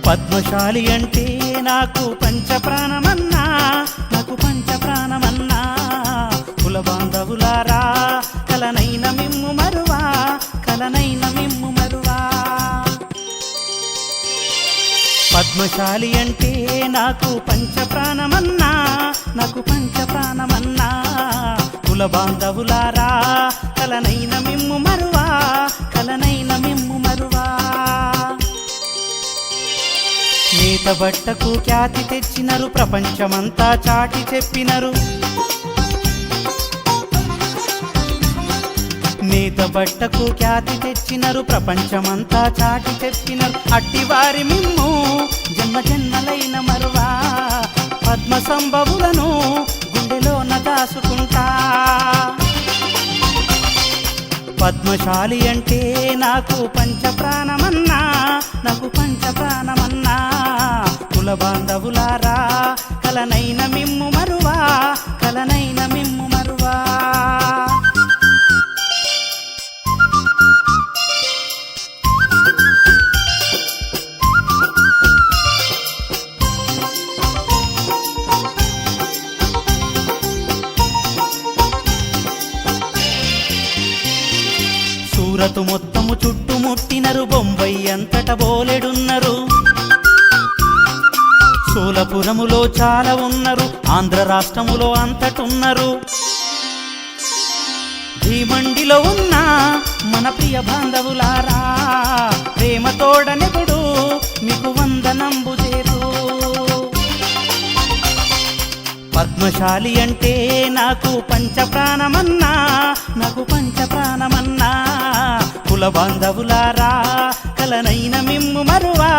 పద్మశాలి అంటే నాకు పంచప్రాణమన్నా, నాకు పంచప్రాణమన్నా. కుల బాంధవులారా కలనైన మిమ్ము మరువా, కలనైన మిమ్ము మరువా. పద్మశాలి అంటే నాకు పంచప్రాణమన్నా, నాకు పంచప్రాణమన్నా. కుల బాంధవులారా కలనైన మిమ్ము మరువా, కలనైన మిమ్ము మరువా. నేత బట్టకు ఖ్యాతి తెచ్చినరు, ప్రపంచమంతా చాటి చెప్పినరు. నేత బట్టకు ఖ్యాతి తెచ్చినరు, ప్రపంచమంతా చాటి చెప్పినరు. అట్టివారి మిమ్ము జన్మ జన్మలైన మరువా, పద్మ సంభవులను గుండెలోన దాసుకుంటా. పద్మశాలి అంటే నాకు పంచప్రాణమన్నా, నాకు పంచప్రాణమన్నా. కుల బాంధవులారా కలనైన మిమ్ము మరువా, కలనైన మిమ్ము మరువా. సూరతు మొత్తము చుట్టుముట్టినరు, బొంబాయి అంతట బోలెడున్నరు. సోలపురములో చాలా ఉన్నారు, ఆంధ్ర రాష్ట్రములో అంతటున్నారు. భీమండిలో ఉన్న మన ప్రియ బాంధవులారా ప్రేమతోడనెప్పుడు మీకు వందనంబు చేరు. పద్మశాలి అంటే నాకు పంచప్రాణమన్నా, నాకు పంచప్రాణమన్నా. కుల బాంధవులారా కలనైన మిమ్ము మరువా,